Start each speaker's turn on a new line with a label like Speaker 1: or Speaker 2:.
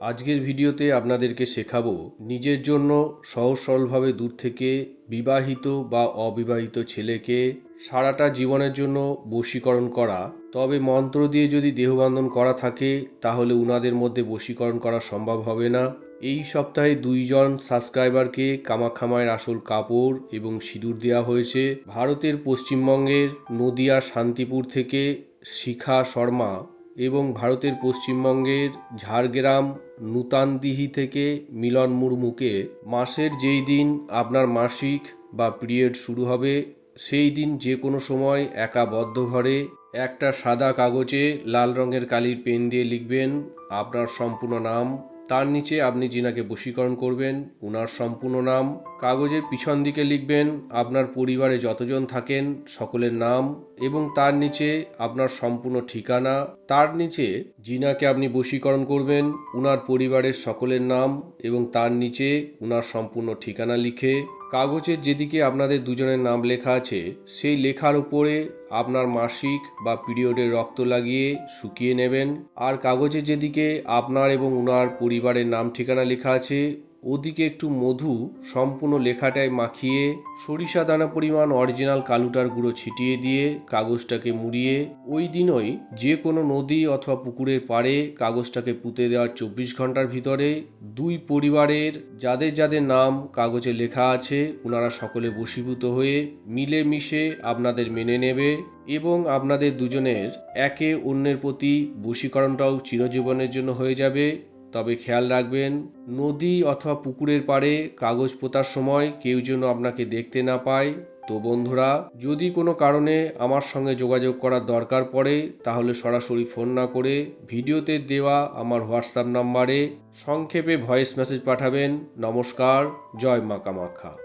Speaker 1: আজকের ভিডিওতে আপনাদেরকে শেখাবো নিজের জন্য সহজ সরলভাবে দূর থেকে বিবাহিত বা অবিবাহিত ছেলেকে সারাটা জীবনের জন্য বশীকরণ করা। তবে মন্ত্র দিয়ে যদি দেহবন্ধন করা থাকে তাহলে উনাদের মধ্যে বশীকরণ করা সম্ভব হবে না। এই সপ্তাহে 2 জন সাবস্ক্রাইবারকে কামাখ্যা মায়ের আসল কাপড় এবং সিঁদুর দেওয়া হয়েছে। ভারতের পশ্চিমবঙ্গের নদিয়া শান্তিপুর থেকে শিখা শর্মা এবং ভারতের পশ্চিমবঙ্গের ঝাড়গ্রাম নূতানদিহি থেকে মিলন মুর্মুকে মাসের যেই দিন আপনার মাসিক বা পিরিয়ড শুরু হবে সেই দিন যে কোনো সময় একা বদ্ধ ঘরে একটা সাদা কাগজে লাল রঙের কালির পেন দিয়ে লিখবেন আপনার সম্পূর্ণ নাম, তার নিচে আপনি যিনাকে বশীকরণ করবেন উনার সম্পূর্ণ নাম। কাগজের পিছন দিকে লিখবেন আপনার পরিবারে যতজন থাকেন সকলের নাম এবং তার নিচে আপনার সম্পূর্ণ ঠিকানা। তার নিচে যিনাকে আপনি বশীকরণ করবেন উনার পরিবারের সকলের নাম এবং তার নিচে উনার সম্পূর্ণ ঠিকানা লিখে কাগজের যেদিকে আপনাদের দুজনের নাম লেখা আছে সেই লেখার উপরে আপনার মাসিক বা পিরিয়ডের রক্ত লাগিয়ে শুকিয়ে নেবেন। আর কাগজের যেদিকে আপনার এবং উনার পরিবারের নাম ঠিকানা লেখা আছে ওদিকে একটু মধু সম্পূর্ণ লেখাটায় মাখিয়ে সরিষা দানা পরিমাণ অরিজিনাল কালুটার গুঁড়ো ছিটিয়ে দিয়ে কাগজটাকে মুড়িয়ে ওই দিনই যে কোনো নদী অথবা পুকুরের পাড়ে কাগজটাকে পুঁতে দেওয়ার 24 ঘন্টার ভিতরে দুই পরিবারের যাদের যাদের নাম কাগজে লেখা আছে ওনারা সকলে বশীভূত হয়ে মিলেমিশে আপনাদের মেনে নেবে এবং আপনাদের দুজনের একে অন্যের প্রতি বশীকরণটাও চিরজীবনের জন্য হয়ে যাবে। তবে খেয়াল রাখবেন নদী অথবা পুকুরের পাড়ে কাগজ পোঁতার সময় কেউ যেন আপনাকে দেখতে না পায়। তো বন্ধুরা, যদি কোনো কারণে আমার সঙ্গে যোগাযোগ করার দরকার পড়ে তাহলে সরাসরি ফোন না করে ভিডিওতে দেওয়া আমার হোয়াটসঅ্যাপ নাম্বারে সংক্ষেপে ভয়েস মেসেজ পাঠাবেন। নমস্কার, জয় মা কামাখ্যা।